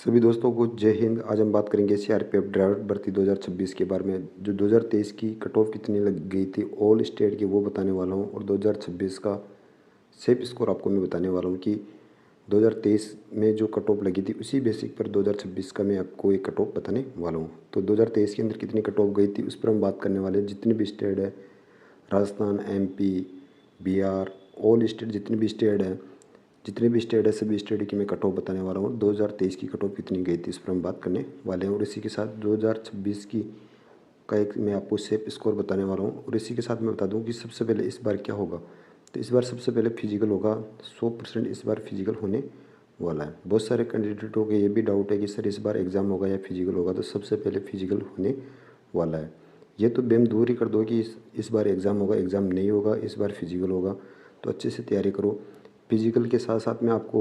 सभी दोस्तों को जय हिंद। आज हम बात करेंगे सीआरपीएफ ड्राइवर भर्ती 2026 के बारे में। जो 2023 की कट ऑफ कितनी लग गई थी ऑल स्टेट की, वो बताने वाला हूँ। और 2026 का सेफ स्कोर आपको मैं बताने वाला हूँ कि 2023 में जो कट ऑफ लगी थी उसी बेसिक पर 2026 का मैं आपको एक कट ऑफ बताने वाला हूँ। तो 2023 के अंदर कितनी कट ऑफ गई थी उस पर हम बात करने वाले हैं। जितनी भी स्टेट है, Rajasthan, MP, Bihar, all state, जितने भी स्टेट है सभी स्टेट की मैं कट ऑफ बताने वाला हूँ। 2023 की कट ऑफ कितनी गई थी इस पर हम बात करने वाले हैं। और इसी के साथ 2026 की का एक मैं आपको सेफ स्कोर बताने वाला हूँ। और इसी के साथ मैं बता दूँ कि सबसे पहले इस बार क्या होगा। तो इस बार सबसे पहले फिजिकल होगा। 100% इस बार फिजिकल होने वाला है। बहुत सारे कैंडिडेटों को ये भी डाउट है कि सर इस बार एग्ज़ाम होगा या फिजिकल होगा। तो सबसे पहले फिजिकल होने वाला है। ये तो बेम दूर ही कर दो कि इस बार एग्ज़ाम होगा, एग्ज़ाम नहीं होगा, इस बार फिजिकल होगा। तो अच्छे से तैयारी करो। फिजिकल के साथ साथ में आपको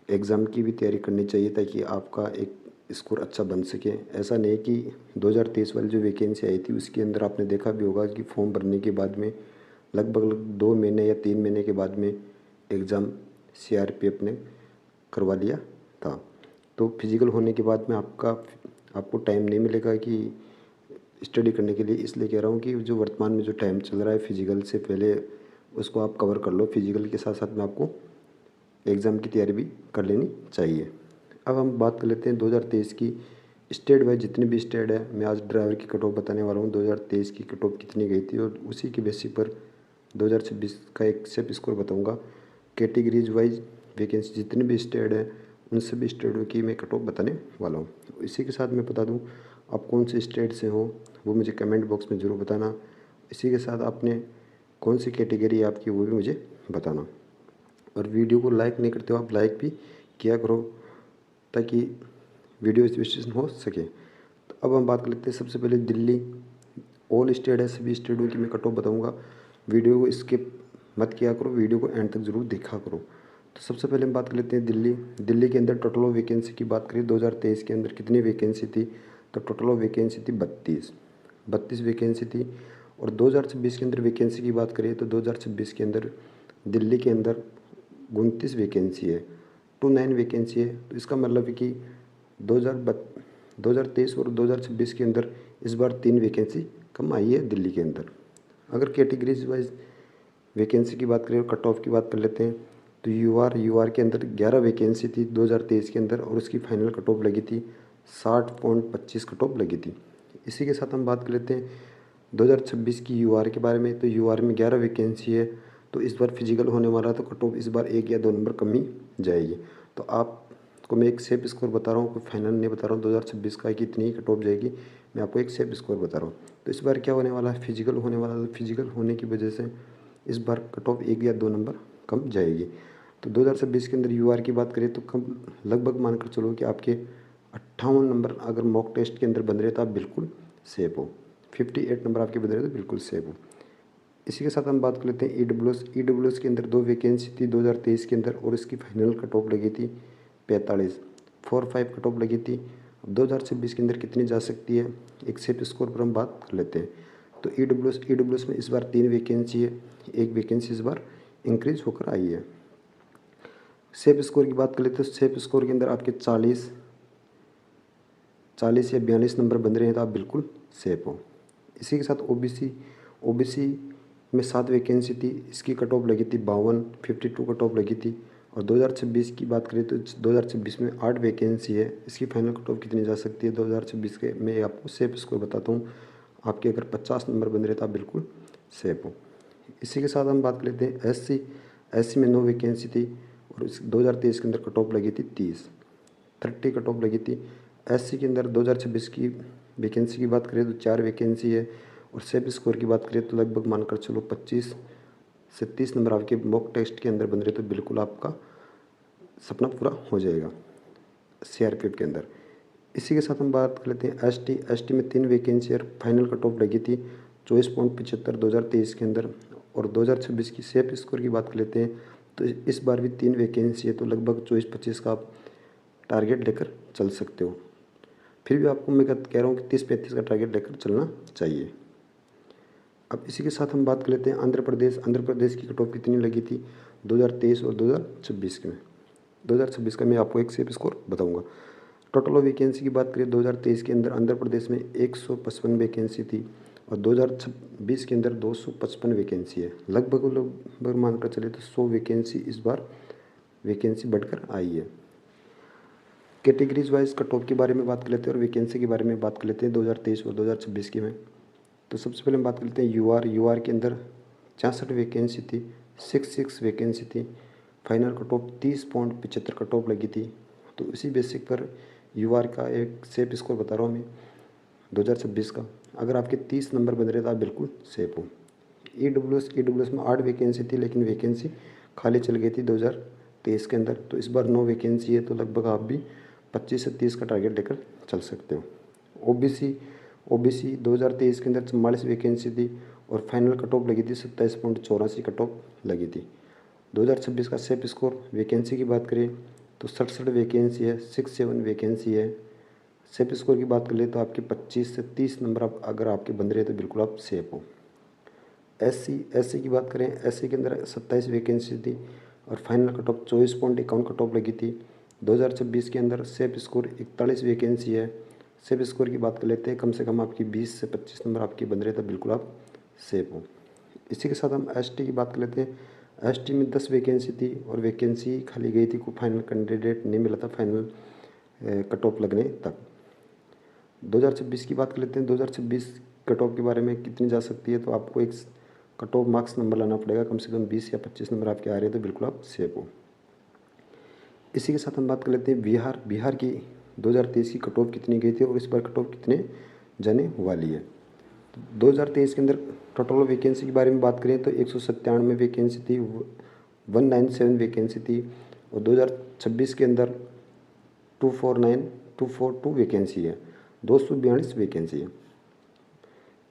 एग्ज़ाम की भी तैयारी करनी चाहिए ताकि आपका एक स्कोर अच्छा बन सके। ऐसा नहीं कि 2023 वाली जो वैकेंसी आई थी उसके अंदर आपने देखा भी होगा कि फॉर्म भरने के बाद में लगभग 2 महीने या 3 महीने के बाद में एग्ज़ाम सीआरपीएफ ने करवा लिया था। तो फिजिकल होने के बाद में आपको टाइम नहीं मिलेगा कि स्टडी करने के लिए। इसलिए कह रहा हूँ कि जो वर्तमान में जो टाइम चल रहा है फिजिकल से पहले उसको आप कवर कर लो। फिजिकल के साथ साथ में आपको एग्ज़ाम की तैयारी भी कर लेनी चाहिए। अब हम बात कर लेते हैं 2023 की स्टेट वाइज। जितनी भी स्टेट है मैं आज ड्राइवर की कट ऑफ बताने वाला हूँ। 2023 की कट ऑफ कितनी गई थी और उसी के बेसिस पर 2026 का एक सेफ स्कोर बताऊँगा। कैटेगरीज वाइज वैकेंसी जितनी भी स्टेट है उन सभी स्टेटों की मैं कट ऑफ बताने वाला हूँ। इसी के साथ मैं बता दूँ आप कौन से स्टेट से हो वो मुझे कमेंट बॉक्स में ज़रूर बताना। इसी के साथ आपने कौन सी कैटेगरी है आपकी वो भी मुझे बताना। और वीडियो को लाइक नहीं करते हो आप, लाइक भी किया करो ताकि वीडियो विश्लेषण हो सके। तो अब हम बात कर लेते हैं सबसे पहले दिल्ली। ऑल स्टेट है, सभी स्टेटों की मैं कट ऑफ बताऊँगा। वीडियो को स्किप मत किया करो, वीडियो को एंड तक ज़रूर देखा करो। तो सबसे पहले हम बात कर लेते हैं दिल्ली। दिल्ली के अंदर टोटल ऑफ वैकेंसी की बात करें 2023 के अंदर कितनी वैकेंसी थी। तो टोटल ऑफ वैकेंसी थी 32 वैकेंसी थी। और 2026 के अंदर वैकेंसी की बात करें तो 2026 के अंदर दिल्ली के अंदर 29 वैकेंसी है, 29 वैकेंसी है। तो इसका मतलब है कि 2023 और 2026 के अंदर इस बार 3 वैकेंसी कम आई है दिल्ली के अंदर। अगर कैटेगरीज वाइज वैकेंसी की बात करें और कट ऑफ की बात कर लेते हैं तो यूआर के अंदर 11 वैकेंसी थी 2023 के अंदर और उसकी फाइनल कट ऑफ लगी थी 60.25 कट ऑफ लगी थी। इसी के साथ हम बात कर लेते हैं 2026 की यूआर के बारे में। तो यूआर में 11 वैकेंसी है। तो इस बार फिजिकल होने वाला है तो कट ऑफ इस बार 1 या 2 नंबर कम ही जाएगी। तो आपको मैं एक सेफ स्कोर बता रहा हूँ, कोई फाइनल नहीं बता रहा हूँ 2026 का कि इतनी ही कट ऑफ जाएगी। मैं आपको एक सेफ स्कोर बता रहा हूँ। तो इस बार क्या होने वाला है, फिजिकल होने वाला है। तो फिजिकल होने की वजह से इस बार कट ऑफ 1 या 2 नंबर कम जाएगी। तो 2026 के अंदर यूआर की बात करें तो कम लगभग मानकर चलो कि आपके 58 नंबर अगर मॉक टेस्ट के अंदर बन रहे तो आप बिल्कुल सेफ हो। 58 नंबर आपके बन रहे तो बिल्कुल सेफ हो। इसी के साथ हम बात कर लेते हैं ईडब्ल्यूएस के अंदर 2 वैकेंसी थी 2023 के अंदर और इसकी फाइनल कट ऑफ लगी थी 45 कट ऑफ लगी थी। अब 2026 के अंदर कितनी जा सकती है एक सेफ स्कोर पर हम बात कर लेते हैं। तो ईडब्ल्यूएस में इस बार 3 वैकेंसी है, 1 वैकेंसी इस बार इंक्रीज होकर आई है। सेफ स्कोर की बात कर लेते हैं। सेफ स्कोर के अंदर आपके 40 या 42 नंबर बन रहे हैं तो आप बिल्कुल सेफ हो। इसी के साथ ओबीसी में 7 वैकेंसी थी, इसकी कट ऑफ लगी थी 52 कट ऑफ लगी थी। और 2026 की बात करें तो 2026 में 8 वैकेंसी है, इसकी फाइनल कट ऑफ कितनी जा सकती है 2026 के मैं आपको सेफ स्कोर बताता हूँ। आपके अगर 50 नंबर बन रहे तो आप बिल्कुल सेफ हो। इसी के साथ हम बात कर लेते हैं एससी में 9 वैकेंसी थी और इस 2023 के अंदर कट ऑफ लगी थी 30 कट ऑफ लगी थी। एससी के अंदर 2026 की वैकेंसी की बात करें तो 4 वैकेंसी है और सेफ स्कोर की बात करें तो लगभग मानकर चलो 25 से 30 नंबर आपके मॉक टेस्ट के अंदर बन रहे तो बिल्कुल आपका सपना पूरा हो जाएगा सीआरपीएफ के अंदर। इसी के साथ हम बात कर लेते हैं एसटी में 3 वैकेंसी और फाइनल कट ऑफ लगी थी 24.75 2023 के अंदर। और 2026 की सेफ स्कोर की बात कर लेते हैं तो इस बार भी 3 वैकेंसी है तो लगभग 24-25 का आप टारगेट लेकर चल सकते हो। फिर भी आपको मैं कह रहा हूँ कि 30-35 का टारगेट लेकर चलना चाहिए। अब इसी के साथ हम बात कर लेते हैं आंध्र प्रदेश की कट ऑफ कितनी लगी थी 2023 और 2026 में। 2026 का मैं आपको एक सेफ स्कोर बताऊंगा। टोटल वैकेंसी की बात करें 2023 के अंदर आंध्र प्रदेश में 155 वैकेंसी थी और 2020 के अंदर 255 वैकेंसी है। लगभग मानकर चले तो 100 वैकेंसी इस बार वैकेंसी बढ़कर आई है। कैटेगरीज वाइज कट ऑफ के बारे में बात कर लेते हैं और वैकेंसी के बारे में बात कर लेते हैं 2023 और 2026 की में। तो सबसे पहले हम बात कर लेते हैं यूआर के अंदर 66 वैकेंसी थी, 66 वैकेंसी थी। Final cut of 30.75 cut off लगी थी। तो इसी बेसिक पर यूआर का एक सेफ स्कोर बता रहा हूँ मैं 2026 का। अगर आपके 30 नंबर बन रहे तो आप बिल्कुल सेफ हो। ईडब्ल्यूएस में 8 वैकेंसी थी, लेकिन वैकेंसी खाली चल गई थी 2023 के अंदर। तो इस बार 9 वैकेंसी है, तो लगभग आप भी 25 से 30 का टारगेट लेकर चल सकते हो। ओबीसी 2023 के अंदर 44 वैकेंसी थी और फाइनल कट ऑफ लगी थी 27.84 कट ऑफ लगी थी। 2026 का सेफ स्कोर वैकेंसी की बात करें तो 67 वैकेंसी है, 67 वैकेंसी है। सेफ स्कोर की बात कर ले तो आपके 25 से 30 नंबर आप अगर आपके बन रहे तो बिल्कुल आप सेफ हो। एससी की बात करें, एससी के अंदर 27 वैकेंसी थी और final cut of 24.51 cut off लगी थी। 2026 के अंदर सेफ स्कोर 41 वैकेंसी है। सेफ स्कोर की बात कर लेते हैं, कम से कम आपकी 20 से 25 नंबर आपके बन रहे तो बिल्कुल आप सेफ हो। इसी के साथ हम एसटी की बात कर लेते हैं। एसटी में 10 वैकेंसी थी और वैकेंसी खाली गई थी, कोई फाइनल कैंडिडेट नहीं मिला था फाइनल कट ऑफ लगने तक। 2026 की बात कर लेते हैं। 2026 कट ऑफ के बारे में कितनी जा सकती है, तो आपको एक कट ऑफ मार्क्स नंबर लाना पड़ेगा, कम से कम 20 या 25 नंबर आपके आ रहे हैं तो बिल्कुल आप सेफ हो। इसी के साथ हम बात कर लेते हैं बिहार की 2023 की कट ऑफ कितनी गई थी और इस बार कट ऑफ कितने जाने वाली है। 2023 के अंदर टोटल वैकेंसी के बारे में बात करें तो 197 वैकेंसी थी, 197 वैकेंसी थी और 2026 के अंदर 242 वैकेंसी है, 242 वैकेंसी है।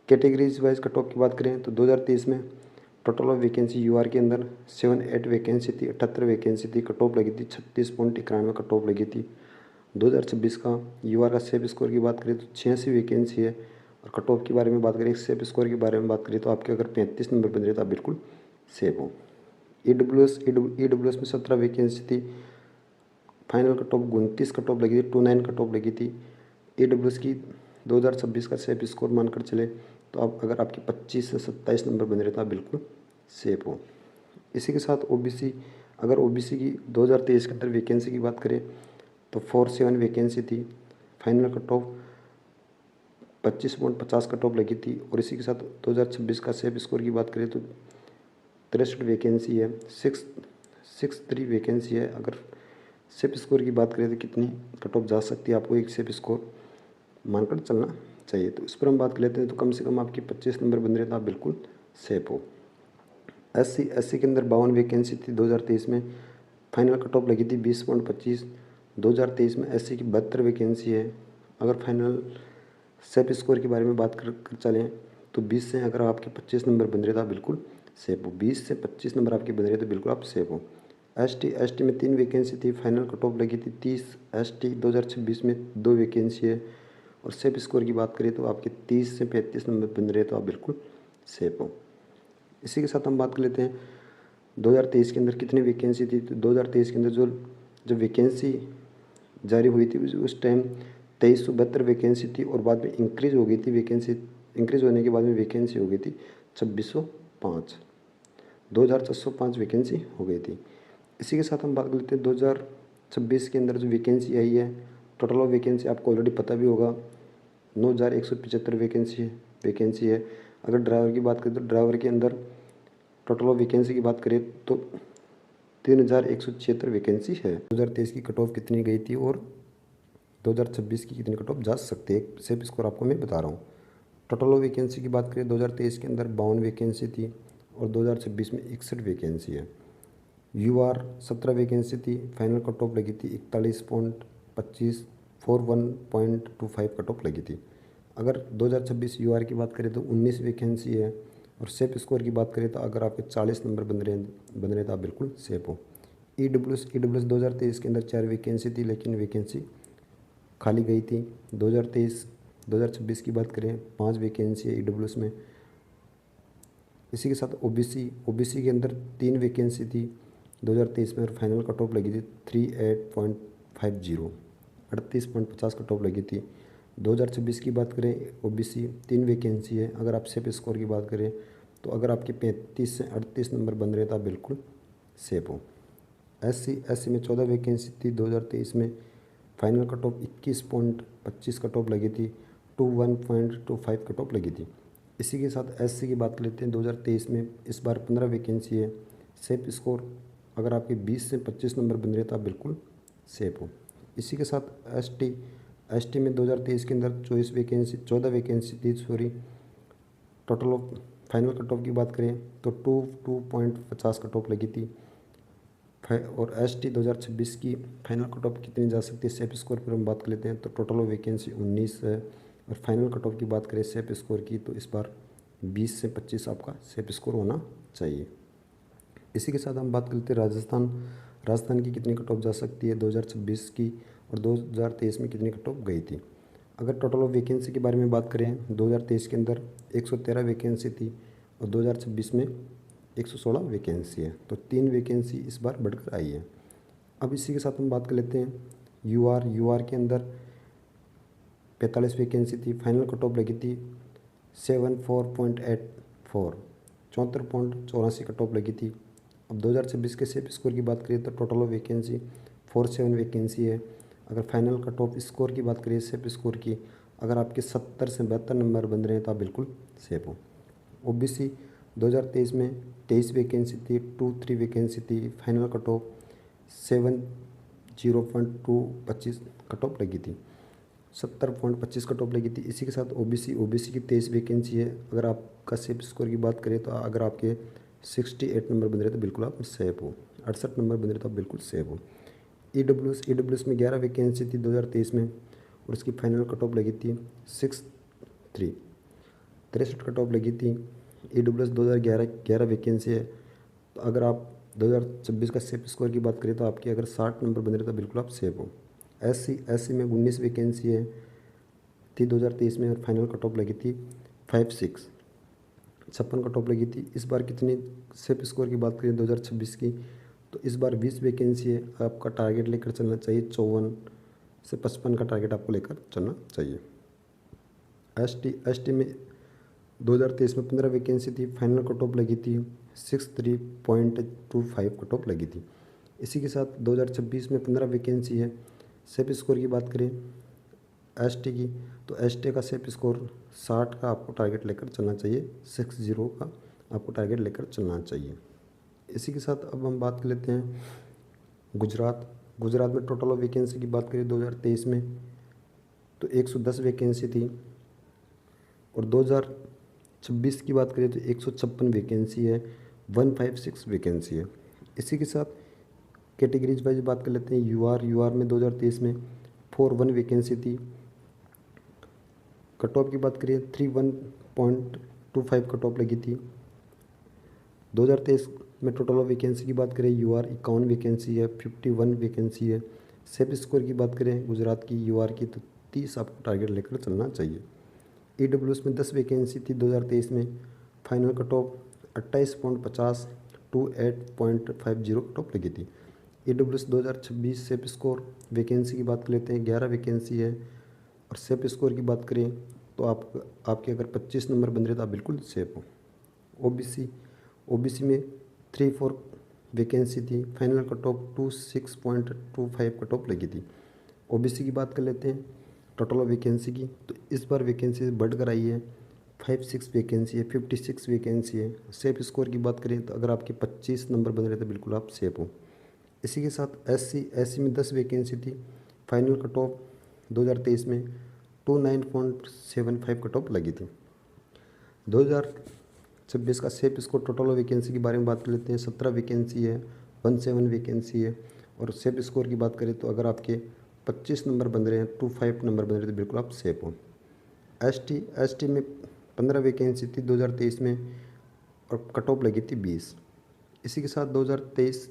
कैटेगरीज वाइज कट ऑफ की बात करें तो 2023 में टोटल ऑफ वैकेंसी यूआर के अंदर 78 वैकेंसी थी, 78 वैकेंसी थी। कट ऑफ लगी थी 36.91 कट ऑफ लगी थी। 2026 का यूआर का सेफ स्कोर की बात करें तो 86 वैकेंसी है और कट ऑफ के बारे में बात करें, सेफ स्कोर के बारे में बात करें तो आपके अगर 35 नंबर बन रहे तो आप बिल्कुल सेफ हो। ईडब्ल्यूएस में 17 वैकेंसी थी, final cut of 29 cut off लगी थी, 29 कट ऑफ लगी थी। ईडब्ल्यूएस की 2026 का सेफ स्कोर मानकर चले तो आप अगर आपके 25 से 27 नंबर बन रहे तो आप बिल्कुल सेफ हो। इसी के साथ ओबीसी, अगर ओबीसी की 2023 के अंदर वैकेंसी की बात करें तो 47 वैकेंसी थी, final cut of 25.50 cut off लगी थी और इसी के साथ 2026 का सेफ स्कोर की बात करें तो 63 वैकेंसी है, 63 वैकेंसी है। अगर सेफ स्कोर की बात करें तो कितनी कट ऑफ जा सकती है, आपको एक सेफ स्कोर मानकर चलना चाहिए। तो इस पर हम बात कर लेते हैं, तो कम से कम आपकी 25 नंबर बन रहे तो आप बिल्कुल सेफ हो। एससी के अंदर 52 वैकेंसी थी 2023 में, फाइनल कट ऑफ लगी थी 20.25। 2023 में एससी की 72 वैकेंसी है। अगर फाइनल सेफ स्कोर के बारे में बात कर चलें तो 20 से अगर आपके 25 नंबर बन रहे तो आप बिल्कुल सेफ हो। 20 से 25 नंबर आपके बन रहे तो बिल्कुल आप सेफ हो। एसटी में 3 वैकेंसी थी, फाइनल कट ऑफ लगी थी 30। एसटी 2026 में 2 वैकेंसी है और सेफ स्कोर की बात करें तो आपके 30 से 35 नंबर बन रहे तो आप बिल्कुल सेफ हो। इसी के साथ हम बात कर लेते हैं 2023 के अंदर कितनी वैकेंसी थी। तो 2023 के अंदर जो वैकेंसी जारी हुई थी उस टाइम 2372 वैकेंसी थी और बाद में इंक्रीज़ हो गई थी वैकेंसी। इंक्रीज़ होने के बाद में वैकेंसी हो गई थी 2605, 2405 वैकेंसी हो गई थी। इसी के साथ हम बात कर लेते हैं 2026 के अंदर जो वैकेंसी आई है, टोटल ऑफ वैकेंसी आपको ऑलरेडी पता भी होगा 9175 वैकेंसी है। अगर ड्राइवर की बात करें तो ड्राइवर के अंदर टोटल ऑफ वैकेंसी की बात करें तो 3176 वैकेंसी है। 2023 की कट ऑफ कितनी गई थी और 2026 की कितनी कट ऑफ जा सकती है, सेफ स्कोर आपको मैं बता रहा हूँ। टोटल ऑफ वैकेंसी की बात करें 2023 के अंदर 52 वैकेंसी थी और 2026 में 61 वैकेंसी है। यूआर 17 वैकेंसी थी, फाइनल कट ऑफ लगी थी 41.25, 41.25 कट ऑफ लगी थी। अगर 2026 यूआर की बात करें तो 19 वैकेंसी है और सेफ स्कोर की बात करें तो अगर आपके 40 नंबर बन रहे तो आप बिल्कुल सेफ हो। ईडब्ल्यूएस 2023 के अंदर 4 वैकेंसी थी, लेकिन वैकेंसी खाली गई थी। 2026 की बात करें 5 वैकेंसी है ईडब्ल्यूएस में। इसी के साथ ओबीसी के अंदर 3 वैकेंसी थी 2023 में और फाइनल कट ऑफ लगी थी 38.50, 38.50 कट ऑफ लगी थी। 2026 की बात करें ओबीसी 3 वैकेंसी है। अगर आप सेफ स्कोर की बात करें तो अगर आपके 35 से 38 नंबर बन रहे तो आप बिल्कुल सेफ हो। एससी में 14 वैकेंसी थी। 2023 में final cut of 21.25 cut off लगी थी। 21.25 कट ऑफ लगी थी। इसी के साथ एससी की बात लेते हैं। 2023 में इस बार 15 वैकेंसी है। सेफ स्कोर अगर आपके 20 से 25 नंबर बन रहे तो आप बिल्कुल सेफ हो। इसी के साथ एसटी में 2023 के अंदर 14 वैकेंसी थी sorry. Total of final cut of की बात करें तो 2.50 कट ऑफ लगी थी। और एसटी 2026 की फाइनल कट ऑफ कितनी जा सकती है सेफ स्कोर पर हम बात कर लेते हैं तो टोटल ऑफ वैकेंसी 19 है। और फाइनल कट ऑफ की बात करें सेफ स्कोर की तो इस बार 20 से 25 आपका सेफ स्कोर होना चाहिए। इसी के साथ हम बात कर लेते हैं राजस्थान की कितनी कट ऑफ जा सकती है 2026 की और 2023 में कितनी कट ऑफ गई थी। अगर टोटल ऑफ वैकेंसी के बारे में बात करें 2023 के अंदर 113 वैकेंसी थी और 2026 में 116 वैकेंसी है, तो 3 वैकेंसी इस बार बढ़कर आई है। अब इसी के साथ हम बात कर लेते हैं यूआर के अंदर 45 वैकेंसी थी। फाइनल कट ऑफ लगी थी 74.84 74.84 कट ऑफ लगी थी। अब 2026 के सेफ स्कोर की बात करें तो टोटल ऑफ वैकेंसी 47 वैकेंसी है। अगर फाइनल कट ऑफ स्कोर की बात करें सेफ स्कोर की अगर आपके 70 से 72 नंबर बन रहे हैं तो आप बिल्कुल सेफ हो। ओबीसी 2023 में 23 वैकेंसी थी। 23 वैकेंसी थी। Final cut of 70.225 cut off लगी थी। 70.25 कट ऑफ लगी थी। इसी के साथ ओबीसी की 23 वैकेंसी है। अगर आपका सेफ स्कोर की बात करें तो अगर आपके 68 नंबर बन रहे तो बिल्कुल आप सेफ हो। 68 नंबर बन रहे तो आप बिल्कुल सेफ हो। ईडब्ल्यूएस में 11 वैकेंसी थी 2023 में और उसकी फाइनल कट ऑफ लगी थी 63 कट ऑफ लगी थी। ईडब्ल्यूएस 2011 वैकेंसी है। तो अगर आप 2026 का सेफ स्कोर की बात करें तो आपकी अगर 60 नंबर बन रहे तो बिल्कुल आप सेफ हो। एससी में 19 वैकेंसी है थी 2023 में और फाइनल कट ऑफ लगी थी 56 कट ऑफ लगी थी। इस बार कितनी सेफ स्कोर की बात करें 2026 की तो इस बार 20 वैकेंसी है। आपका टारगेट लेकर चलना चाहिए 54 से 55 का टारगेट आपको लेकर चलना चाहिए। एसटी में 2023 में 15 वैकेंसी थी। फाइनल कट ऑफ लगी थी 63.25 कट ऑफ लगी थी। इसी के साथ 2026 में 15 वैकेंसी है। सेफ स्कोर की बात करें एसटी की तो एसटी का सेफ स्कोर 60 का आपको टारगेट लेकर चलना चाहिए। 60 का आपको टारगेट लेकर चलना चाहिए। इसी के साथ अब हम बात कर लेते हैं गुजरात में टोटल ऑफ वैकेंसी की बात करें 2023 में तो 110 वैकेंसी थी और 2026 की बात करें तो 156 वैकेंसी है। 156 वैकेंसी है। इसी के साथ कैटेगरीज वाइज बात कर लेते हैं। यूआर में 2023 में 41 वैकेंसी थी। कट ऑफ की बात करें 31.25 कट ऑफ लगी थी। 2023 में टोटल ऑफ वैकेंसी की बात करें यूआर 51 वैकेंसी है। 51 वैकेंसी है। सेफ स्कोर की बात करें गुजरात की यूआर की तो 30 आपको टारगेट लेकर चलना चाहिए। ईडब्ल्यूएस में 10 वैकेंसी थी 2023 में। Final cut off 28.50 to 8.50 cut off लगी थी। ईडब्ल्यूएस 2026 सेफ स्कोर वैकेंसी की बात कर लेते हैं 11 वैकेंसी है। और सेफ स्कोर की बात करें तो आपके अगर 25 नंबर बन रहे तो आप बिल्कुल सेफ हो। ओबीसी में 3-4 वैकेंसी थी। Final cut of 26.25 cut off लगी थी। ओबीसी की बात कर लेते हैं टोटल ऑफ वैकेंसी की तो इस बार वैकेंसी बढ़कर आई है। 56 वैकेंसी है। 56 वैकेंसी है। सेफ स्कोर की बात करें तो अगर आपके 25 नंबर बन रहे तो बिल्कुल आप सेफ हो। इसी के साथ एससी में 10 वैकेंसी थी। फाइनल कट ऑफ 2023 में 29.75 कट ऑफ लगी थी। 2026 का safe score total of vacancy के बारे में बात कर लेते हैं। 17 वैकेंसी है। 17 वैकेंसी है। और सेफ स्कोर की बात करें तो अगर आपके 25 नंबर बन रहे हैं 25 नंबर बन रहे तो बिल्कुल आप सेफ हो। एसटी में 15 वैकेंसी थी 2023 में और कट ऑफ लगी थी 20। इसी के साथ 2023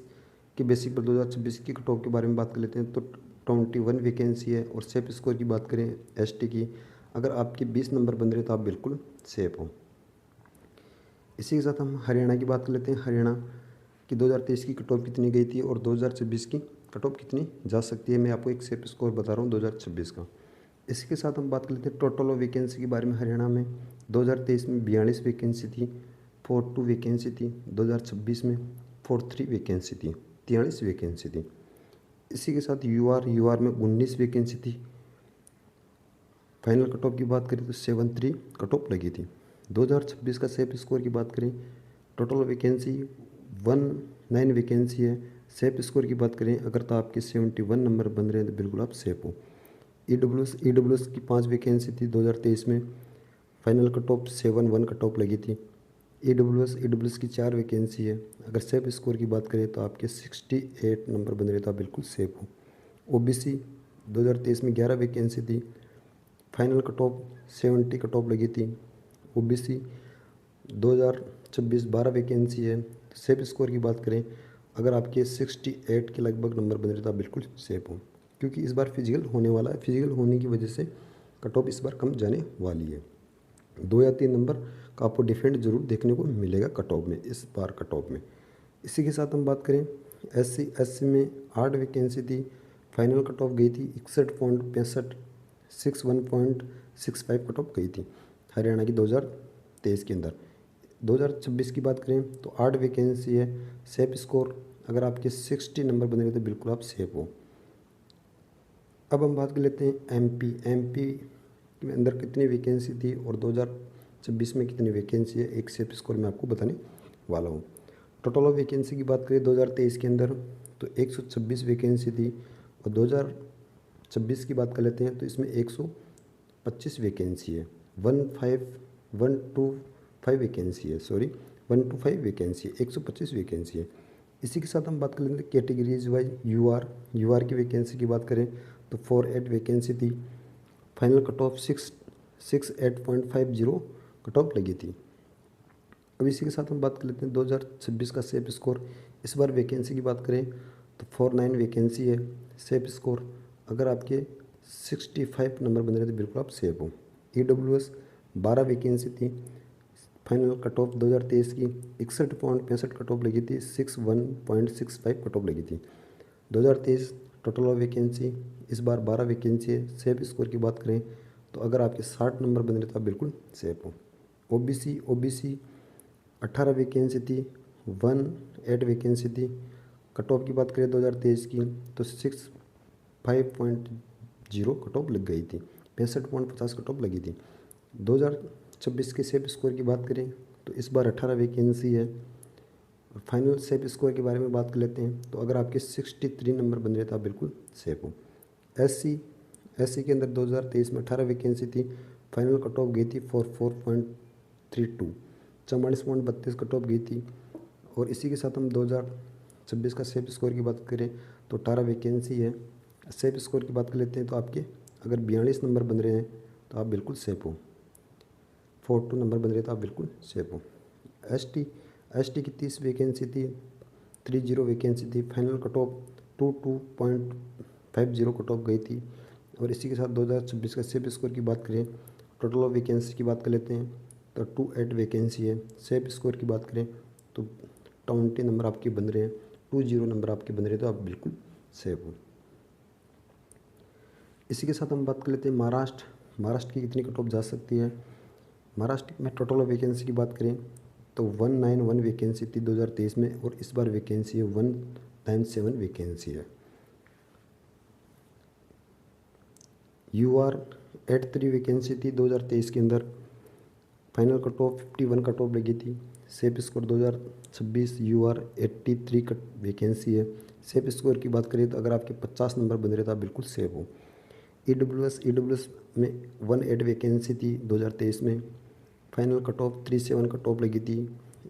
के बेसिक पर 2026 की कट ऑफ के बारे में बात कर लेते हैं तो 21 वैकेंसी है। और सेफ स्कोर की बात करें एसटी की अगर आपके 20 नंबर बन रहे तो आप बिल्कुल सेफ हो। इसी के साथ हम हरियाणा की बात कर लेते हैं। हरियाणा की 2023 की कट ऑफ कितनी गई थी और 2026 की कट ऑफ कितनी जा सकती है। मैं आपको एक सेफ स्कोर बता रहा हूँ 2026 का। इसी के साथ हम बात कर लेते हैं टोटल ऑफ वैकेंसी के बारे में। हरियाणा में 2023 में 42 वैकेंसी थी, 42 वैकेंसी थी। 2026 में 43 वैकेंसी थी, 43 वैकेंसी थी। इसी के साथ यूआर में 19 वैकेंसी थी। फाइनल कट ऑफ की बात करें तो 73 कट ऑफ लगी थी। 2026 का सेफ स्कोर की बात करें, टोटल वैकेंसी 19 वैकेंसी है। सेफ स्कोर की बात करें अगर तो आपके 71 नंबर बन रहे हैं तो बिल्कुल आप सेफ हो। ईडब्ल्यूएस की 5 वैकेंसी थी 2023 में। Final cut of 71 cut off लगी थी। ईडब्ल्यूएस की 4 वैकेंसी है। अगर सेफ स्कोर की बात करें तो आपके 68 नंबर बन रहे तो आप बिल्कुल सेफ हो। ओबीसी 2023 में 11 वैकेंसी थी। Final cut of 70 cut off लगी थी। ओबीसी 2026 12 वैकेंसी है। तो सेफ स्कोर की बात करें अगर आपके 68 के लगभग नंबर बन रहे तो आप बिल्कुल सेफ हो, क्योंकि इस बार फिजिकल होने वाला है। फिजिकल होने की वजह से कट ऑफ इस बार कम जाने वाली है। 2 या 3 नंबर का आपको डिफरेंट जरूर देखने को मिलेगा कट ऑफ में, इस बार कट ऑफ में। इसी के साथ हम बात करें एससी में 8 वैकेंसी थी। फाइनल कट ऑफ गई थी 61.65, 61.65 कट ऑफ गई थी हरियाणा की 2023 के अंदर। 2026 की बात करें तो 8 वैकेंसी है। सेफ स्कोर अगर आपके 60 नंबर बने तो बिल्कुल आप सेफ हो। अब हम बात कर लेते हैं एमपी में अंदर कितनी वैकेंसी थी और 2026 में कितनी वैकेंसी है, एक सेफ स्कोर मैं आपको बताने वाला हूँ। टोटल ऑफ वैकेंसी की बात करें 2023 के अंदर तो 126 वैकेंसी थी, और 2026 की बात कर लेते हैं तो इसमें 125 वैकेंसी है। 125 वैकेंसी है, सॉरी 125 वैकेंसी है, 125 वैकेंसी है। इसी के साथ हम बात कर लेते हैं कैटेगरीज वाइज यूआर की वैकेंसी की बात करें तो 48 वैकेंसी थी। Final cut of 68.50 cut off लगी थी। अब इसी के साथ हम बात कर लेते हैं 2026 का सेफ स्कोर। इस बार वैकेंसी की बात करें तो 49 वैकेंसी है। सेफ स्कोर अगर आपके 65 नंबर बन रहे तो बिल्कुल आप सेफ हो। ईडब्ल्यूएस 12 वैकेंसी थी। फाइनल कट ऑफ 2023 की 61.65 कट ऑफ लगी थी, 61.65 कट ऑफ लगी थी। 2023 टोटल ऑफ वैकेंसी इस बार 12 वैकेंसी है। सेफ स्कोर की बात करें तो अगर आपके 60 नंबर बन रहे तो आप बिल्कुल सेफ हो। ओबीसी 18 वैकेंसी थी, 18 वैकेंसी थी। कट ऑफ की बात करें 2023 की तो 65.0 कट ऑफ लग गई थी, 65.50 कट ऑफ लगी थी। 2026 के सेफ स्कोर की बात करें तो इस बार 18 वैकेंसी है। और फाइनल सेफ स्कोर के बारे में बात कर लेते हैं तो अगर आपके 63 नंबर बन रहे तो आप बिल्कुल सेफ हो। एससी के अंदर 2023 में 18 वैकेंसी थी। फाइनल कट ऑफ गई थी 44.32, 44.32 कट ऑफ गई थी। और इसी के साथ हम 2026 का सेफ स्कोर की बात करें तो 18 वैकेंसी है। सेफ स्कोर की बात कर लेते हैं तो आपके अगर 42 नंबर बन रहे हैं तो आप बिल्कुल सेफ हो। 42 नंबर बन रहे तो आप बिल्कुल सेफ हो। एसटी की 30 वैकेंसी थी, 30 वैकेंसी थी। Final cut of 22.50 cut off गई थी। और इसी के साथ 2026 का सेफ स्कोर की बात करें, टोटल ऑफ वैकेंसी की बात कर लेते हैं तो 28 वैकेंसी है। सेफ स्कोर की बात करें तो 20 नंबर आपके बन रहे हैं, 20 नंबर आपके बन रहे हैं तो आप बिल्कुल सेफ हो। इसी के साथ हम बात कर लेते हैं महाराष्ट्र की कितनी कट ऑफ जा सकती है। महाराष्ट्र में टोटल ऑफ वैकेंसी की बात करें तो 191 वैकेंसी थी 2023 में, और इस बार वैकेंसी है 197 वैकेंसी है। यूआर 83 वैकेंसी थी 2023 के अंदर। Final cut off 51 cut off लगी थी। Safe score 2026 UR 83 cut vacancy है। सेफ स्कोर की बात करें तो अगर आपके 50 नंबर बन रहे तो आप बिल्कुल सेफ हो। ईडब्ल्यूएस में 18 वैकेंसी थी 2023 में। Final cut of 37 cut off लगी थी।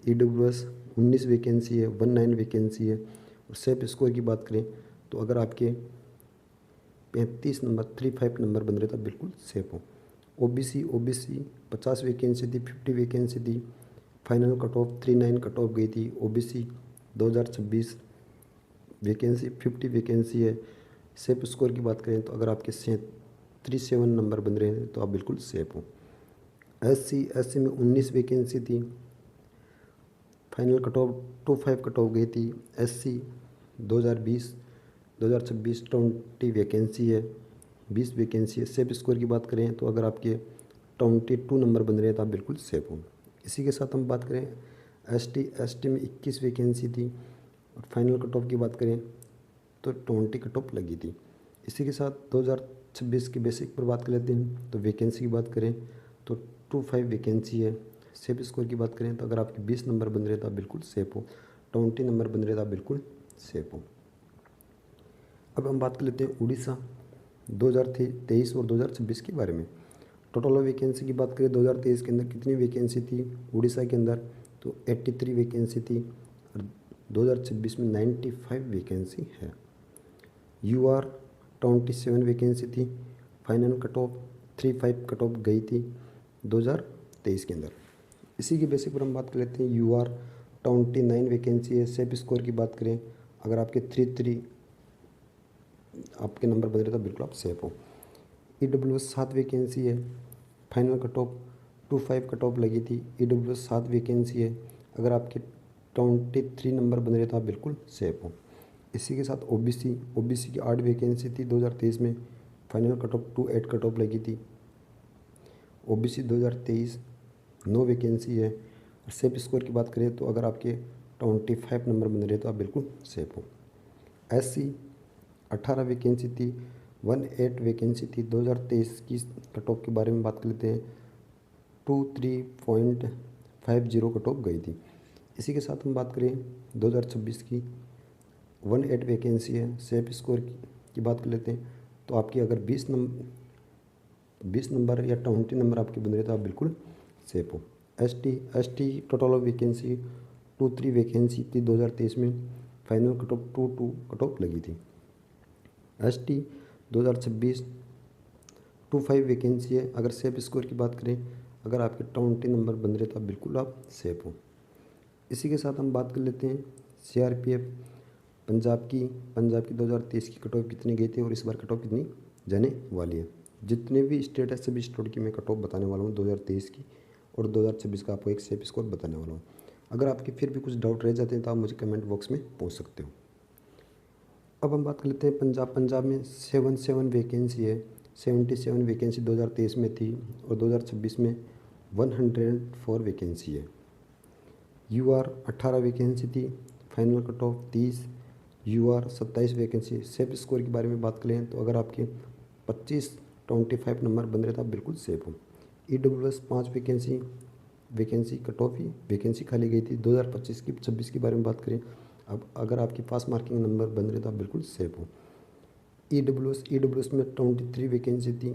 ईडब्ल्यूएस 19 वैकेंसी है, 19 वैकेंसी है। और सेफ स्कोर की बात करें तो अगर आपके 35 नंबर बन रहे तो बिल्कुल सेफ हो। ओबीसी 50 वैकेंसी थी, 50 वैकेंसी थी। Final cut of 39 cut off गई थी। ओबीसी 2026 वैकेंसी 50 वैकेंसी है। सेफ स्कोर की बात करें तो अगर आपके 37 नंबर बन रहे हैं तो आप बिल्कुल सेफ हो। एससी में 19 वैकेंसी थी। Final cut of 25 cut off गई थी। एससी 2020 2026 20 वैकेंसी है, 20 वैकेंसी है। सेफ स्कोर की बात करें तो अगर आपके 22 नंबर बन रहे हैं तो आप बिल्कुल सेफ हो। इसी के साथ हम बात करें एसटी में 21 वैकेंसी थी और फाइनल कट ऑफ की बात करें तो 20 कट ऑफ लगी थी। इसी के साथ 2026 के बेसिक पर बात कर लेते हैं। तो वैकेंसी की बात करें तो 25 वैकेंसी है। सेफ स्कोर की बात करें तो अगर आपके 20 नंबर बन रहे तो आप बिल्कुल सेफ हो, 20 नंबर बन रहे तो आप बिल्कुल सेफ हो। अब हम बात कर लेते हैं उड़ीसा 2023 और 2026 के बारे में। टोटल वैकेंसी की बात करें 2023 के अंदर कितनी वैकेंसी थी उड़ीसा के अंदर, तो 83 वैकेंसी थी और 2026 में 95 वैकेंसी है। यूआर 27 वैकेंसी थी, final cut of 35 cut off गई थी 2023 के अंदर। इसी के बेसिक पर हम बात कर लेते हैं यूआर 29 वैकेंसी है। सेफ स्कोर की बात करें अगर आपके 33 आपके नंबर बन रहे तो बिल्कुल आप सेफ हो। ईडब्ल्यूएस 7 वैकेंसी है, final cut of 25 cut off लगी थी। ईडब्ल्यूएस 7 वैकेंसी है, अगर आपके 23 नंबर बन रहे तो आप बिल्कुल सेफ हो। इसी के साथ ओबीसी की 8 वैकेंसी थी 2023 में, final cut of 28 cut off लगी थी। ओबीसी 2023 9 वैकेंसी है और सेफ स्कोर की बात करें तो अगर आपके 25 नंबर बन रहे तो आप बिल्कुल सेफ हो। एससी 18 वैकेंसी थी, 18 वैकेंसी थी 2023 की। कट ऑफ के बारे में बात कर लेते हैं 23.50 कट ऑफ गई थी। इसी के साथ हम बात करें 2026 की 18 वैकेंसी है। सेफ स्कोर की बात कर लेते हैं तो आपकी अगर 20 नंबर या 20 नंबर आपके बन रहे तो आप बिल्कुल सेफ हो। एसटी टोटल वैकेंसी 23 वैकेंसी थी 2023 में, final cut of 22 cut off लगी थी। एसटी 2026 25 वैकेंसी है। अगर सेफ स्कोर की बात करें अगर आपके 20 नंबर बन रहे तो आप बिल्कुल आप सेफ हो। इसी के साथ हम बात कर लेते हैं सीआरपीएफ पंजाब की 2023 की कट ऑफ कितनी गई थी और इस बार कट ऑफ कितनी जाने वाली है। जितने भी स्टेट है सभी स्टेट की मैं कट ऑफ बताने वाला हूँ 2023 की, और 2026 का आपको एक सेफ स्कोर बताने वाला हूँ। अगर आपके फिर भी कुछ डाउट रह जाते हैं तो आप मुझे कमेंट बॉक्स में पूछ सकते हो। अब हम बात कर लेते हैं पंजाब में 77 वैकेंसी है। 77 वैकेंसी 2023 में थी और 2026 में 104 वैकेंसी है। यूआर 18 वैकेंसी थी, final cut off 30। UR 27 vacancy. Safe score के बारे में बात करें तो अगर आपके 25 नंबर बन रहे तो आप बिल्कुल सेफ हो। ईडब्ल्यूएस 5 वैकेंसी कट ऑफ ही वैकेंसी खाली गई थी 2025 की 26 के बारे में बात करें। अब अगर आपके पास मार्किंग नंबर बन रहे तो आप बिल्कुल सेफ हो। ईडब्ल्यूएस में 23 वैकेंसी थी,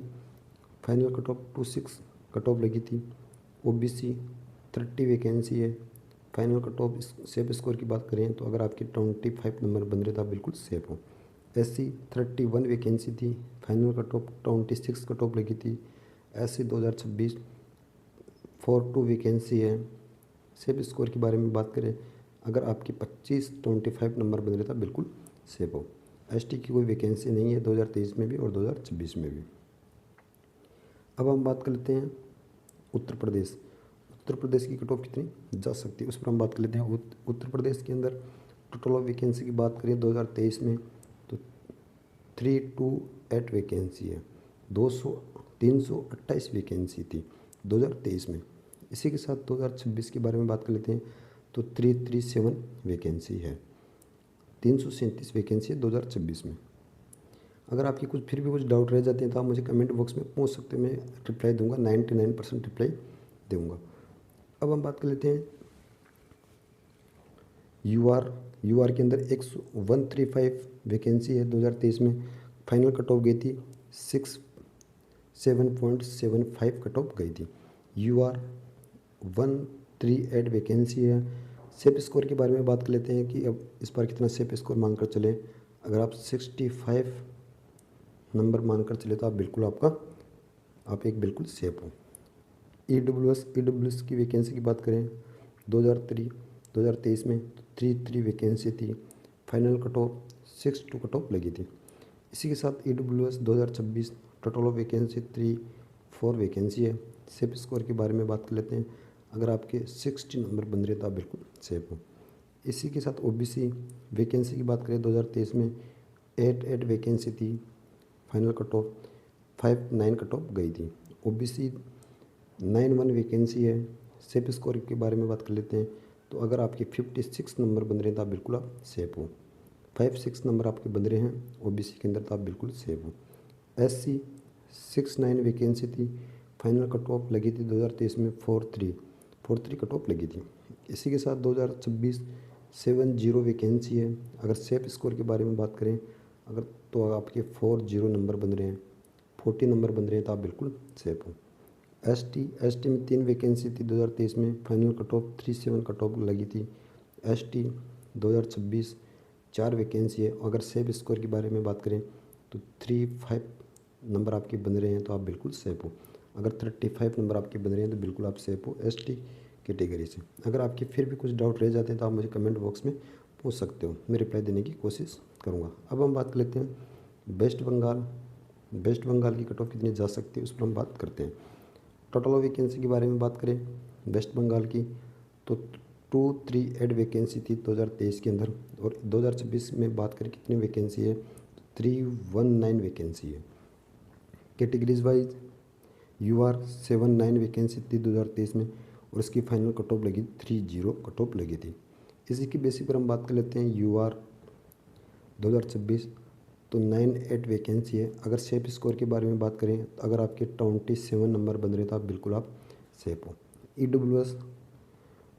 final cut of 26 cut off लगी थी। ओबीसी 30 वैकेंसी है, final cut of safe score की बात करें तो अगर आपके 25 नंबर बन रहे तो आप बिल्कुल सेफ हो। एससी 31 वैकेंसी थी, final cut of 26 cut off लगी थी। एससी 2026 42 वैकेंसी है। सेफ स्कोर के बारे में बात करें अगर आपके 25 नंबर बन रहे तो आप बिल्कुल सेफ हो। एसटी की कोई वैकेंसी नहीं है 2023 में भी और 2026 में भी। अब हम बात कर लेते हैं उत्तर प्रदेश की कट ऑफ कितनी जा सकती है उस पर हम बात कर लेते हैं। उत्तर प्रदेश के अंदर टोटल ऑफ वैकेंसी की बात करें 2023 में तो 328 वैकेंसी है। 328 वैकेंसी थी 2023 में। इसी के साथ 2026 के बारे में बात कर लेते हैं तो 337 वैकेंसी है। 337 वैकेंसी है 2026 में। अगर आपकी फिर भी कुछ डाउट रह जाते हैं तो आप मुझे कमेंट बॉक्स में पूछ सकते हो, मैं रिप्लाई दूंगा, 99% रिप्लाई दूंगा। अब हम बात कर लेते हैं यूआर के अंदर 135 वैकेंसी है 2023 में। फाइनल कट ऑफ गई थी 7.75 कट ऑफ गई थी। यूआर 138 वैकेंसी है। सेफ स्कोर के बारे में बात कर लेते हैं कि अब इस बार कितना सेफ स्कोर मानकर चले। अगर आप 65 नंबर मानकर चले तो आप बिल्कुल आप एक बिल्कुल सेफ हो। ईडब्ल्यूएस की वैकेंसी की बात करें 2023 में 33 वैकेंसी थी, final cut of 62 cut off लगी थी। इसी के साथ EWS 2026 total of vacancy 34 vacancy है। सेफ स्कोर के बारे में बात कर लेते हैं अगर आपके 60 नंबर बन रहे तो आप बिल्कुल सेफ हो। इसी के साथ ओबीसी वैकेंसी की बात करें 2023 में 8 वैकेंसी थी, final cut of 5.9 cut off गई थी। ओबीसी 9.1 वैकेंसी है। सेफ स्कोर के बारे में बात कर लेते हैं। तो अगर आपके 56 नंबर बन रहे हैं तो आप बिल्कुल आप सेफ हो। 56 नंबर आपके बन रहे हैं ओबीसी के अंदर तो आप बिल्कुल सेफ हो। एससी 6.9 वैकेंसी थी, फाइनल कट ऑफ लगी थी 2023 में 4.3 कट ऑफ लगी थी। इसी के साथ 2026 70 वैकेंसी है। अगर सेफ स्कोर के बारे में बात करें अगर तो आपके 40 नंबर बन रहे हैं, 40 नंबर बन रहे हैं तो आप बिल्कुल सेफ हो। एसटी में 3 वैकेंसी थी 2023 में, final cut of 37 cut off लगी थी। एसटी 2026 4 वैकेंसी है। अगर सेफ स्कोर के बारे में बात करें तो 35 नंबर आपके बन रहे हैं तो आप बिल्कुल सेफ हो। अगर 35 नंबर आपके बन रहे हैं तो बिल्कुल आप सेफ हो एसटी कैटेगरी से। अगर आपके फिर भी कुछ डाउट रह जाते हैं तो आप मुझे कमेंट बॉक्स में पूछ सकते हो, मैं रिप्लाई देने की कोशिश करूँगा। अब हम बात कर लेते हैं वेस्ट बंगाल की कट ऑफ कितनी जा सकती है उस पर हम बात करते हैं। टोटल वैकेंसी के बारे में बात करें वेस्ट बंगाल की तो 238 वैकेंसी थी 2023 के अंदर, और 2026 में बात करें कितनी वैकेंसी है 319 वैकेंसी है। कैटेगरीज वाइज यूआर 79 वैकेंसी थी 2023 में, और इसकी फाइनल कट ऑफ लगी 30 कट ऑफ लगी थी। इसी की बेसिस पर हम बात कर लेते हैं यूआर 2026 तो 98 वैकेंसी है। अगर सेफ स्कोर के बारे में बात करें तो अगर आपके 27 नंबर बन रहे तो आप बिल्कुल आप सेफ हो। EWS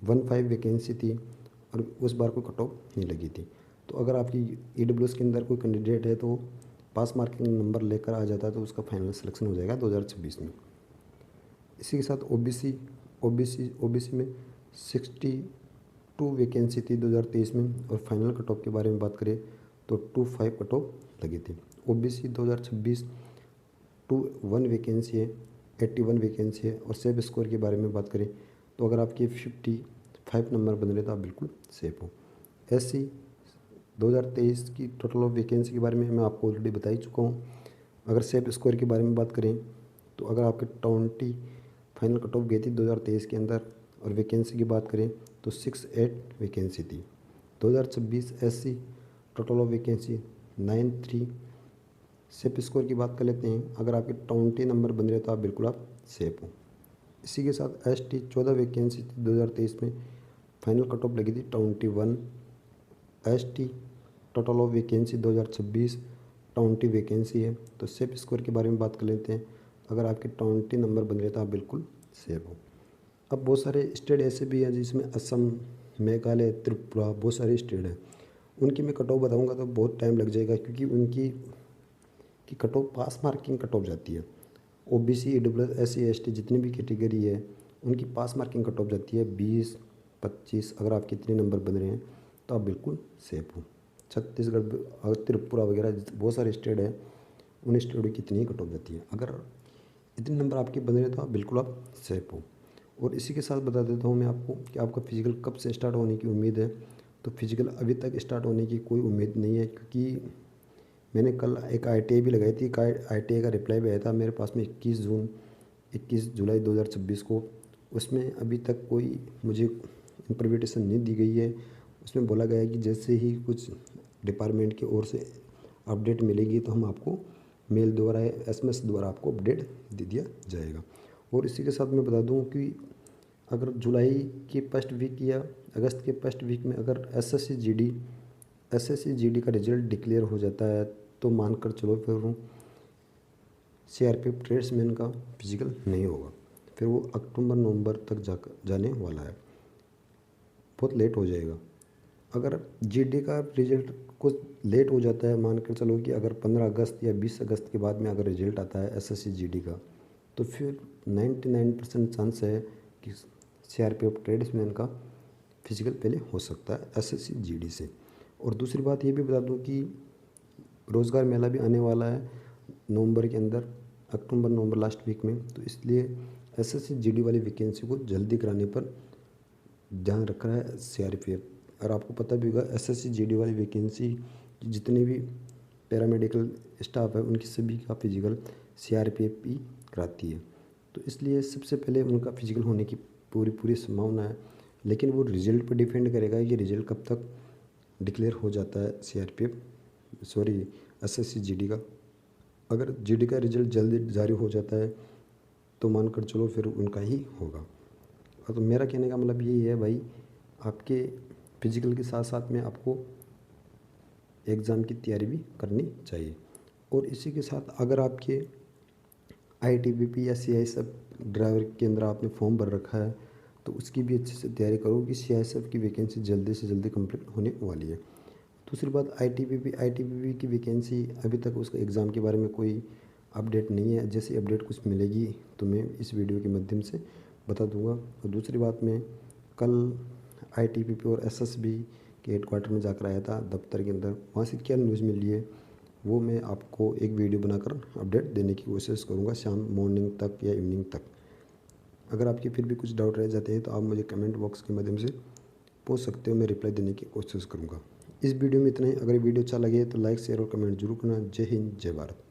15 वैकेंसी थी और उस बार कोई कट ऑफ नहीं लगी थी। तो अगर आपकी EWS के अंदर कोई कैंडिडेट है तो पास मार्किंग नंबर लेकर आ जाता है तो उसका फाइनल सिलेक्शन हो जाएगा 2026 में। इसी के साथ ओबीसी में 62 वैकेंसी थी 2023 में, और फाइनल कट ऑफ के बारे में बात करें तो 25 कट ऑफ लगी थी। ओबीसी 2026 21 वैकेंसी है, 81 वैकेंसी है। और सेफ स्कोर के बारे में बात करें तो अगर आपके 55 नंबर बन रहे तो आप बिल्कुल सेफ हो। एससी 2023 की टोटल ऑफ वैकेंसी के बारे में मैं आपको ऑलरेडी बता ही चुका हूँ। अगर सेफ स्कोर के बारे में बात करें तो अगर आपके 20 फाइनल कट ऑफ गई थी 2023 के अंदर, और वैकेंसी की बात करें तो 68 वैकेंसी थी। 2026 SC total of vacancy 93। Safe score की बात कर लेते हैं। अगर आपके 20 नंबर बन रहे तो आप बिल्कुल आप सेफ हो। इसी के साथ एसटी 14 वैकेंसी थी 2023 में, फाइनल कट ऑफ लगी थी 21। ST total of vacancy 2026 20 vacancy है। तो सेफ स्कोर के बारे में बात कर लेते हैं। अगर आपके 20 नंबर बन रहे तो आप बिल्कुल सेफ हो। अब बहुत सारे स्टेट ऐसे भी हैं जिसमें असम, मेघालय, त्रिपुरा, बहुत सारे स्टेट हैं। उनकी मैं कट ऑफ बताऊँगा तो बहुत टाइम लग जाएगा, क्योंकि उनकी कट ऑफ पास मार्किंग कट ऑफ जाती है। ओबीसी EWS SC ST जितनी भी कैटेगरी है उनकी पास मार्किंग कट ऑफ जाती है 20-25। अगर आपके इतने नंबर बन रहे हैं तो आप बिल्कुल सेफ हो। छत्तीसगढ़ और त्रिपुरा वगैरह बहुत सारे स्टेट हैं, उन स्टेटों की कितनी कट ऑफ जाती है। अगर इतने नंबर आपके बन रहे हैं तो आप बिल्कुल आप सेफ हो। और इसी के साथ बता देता हूँ मैं आपको कि आपका फिजिकल कब से स्टार्ट होने की उम्मीद है। तो फिजिकल अभी तक स्टार्ट होने की कोई उम्मीद नहीं है, क्योंकि मैंने कल एक ITI भी लगाई थी। ITI का रिप्लाई भी आया था मेरे पास में 21 जुलाई 2026 को। उसमें अभी तक कोई मुझे इन्फॉर्मेशन नहीं दी गई है। उसमें बोला गया है कि जैसे ही कुछ डिपार्टमेंट की ओर से अपडेट मिलेगी तो हम आपको मेल द्वारा या SMS द्वारा आपको अपडेट दे दिया जाएगा। और इसी के साथ मैं बता दूं कि अगर जुलाई के फर्स्ट वीक या अगस्त के फर्स्ट वीक में अगर SSC GD का रिजल्ट डिक्लेयर हो जाता है तो मानकर चलो फिर CRPF ट्रेड्समैन का फिजिकल नहीं होगा, फिर वो अक्टूबर-नवंबर तक जाने वाला है, बहुत लेट हो जाएगा। अगर GD का रिजल्ट कुछ लेट हो जाता है, मानकर चलो कि अगर 15 अगस्त या 20 अगस्त के बाद में अगर रिजल्ट आता है SSC GD का, तो फिर 99% चांस है कि CRPF ट्रेड्समैन का फिजिकल पहले हो सकता है SSC GD से। और दूसरी बात ये भी बता दूं कि रोज़गार मेला भी आने वाला है नवंबर के अंदर, अक्टूबर-नवंबर लास्ट वीक में। तो इसलिए SSC GD वाली वैकेंसी को जल्दी कराने पर ध्यान रख रहा है CRPF। और आपको पता भी होगा SSC GD वाली वैकेंसी जितने भी पैरामेडिकल स्टाफ है उनकी सभी का फिजिकल CRPF ही कराती है। तो इसलिए सबसे पहले उनका फिजिकल होने की पूरी संभावना है, लेकिन वो रिज़ल्ट पर डिपेंड करेगा कि रिज़ल्ट कब तक डिक्लेयर हो जाता है एसएससी जीडी का। अगर जीडी का रिजल्ट जल्दी जारी हो जाता है तो मानकर चलो फिर उनका ही होगा। तो मेरा कहने का मतलब यही है भाई, आपके फिजिकल के साथ साथ में आपको एग्ज़ाम की तैयारी भी करनी चाहिए। और इसी के साथ अगर आपके आईटीबीपी या सीआईएसएफ ड्राइवर के अंदर आपने फॉर्म भर रखा है तो उसकी भी अच्छे से तैयारी करो कि सीआईएसएफ की वैकेंसी जल्दी से जल्दी कंप्लीट होने वाली है। दूसरी बात, आईटीबीपी की वैकेंसी अभी तक उसका एग्ज़ाम के बारे में कोई अपडेट नहीं है। जैसे अपडेट कुछ मिलेगी तो मैं इस वीडियो के माध्यम से बता दूंगा। और दूसरी बात, मैं कल आईटीबीपी और एसएसबी के हेडक्वार्टर में जाकर आया था दफ्तर के अंदर, वहाँ से क्या न्यूज़ मिली है वो मैं आपको एक वीडियो बनाकर अपडेट देने की कोशिश करूँगा शाम मॉर्निंग तक या इवनिंग तक। अगर आपके फिर भी कुछ डाउट रह जाते हैं तो आप मुझे कमेंट बॉक्स के माध्यम से पूछ सकते हो, मैं रिप्लाई देने की कोशिश करूँगा। इस वीडियो में इतना ही। अगर वीडियो अच्छा लगे तो लाइक शेयर और कमेंट जरूर करना। जय हिंद, जय भारत।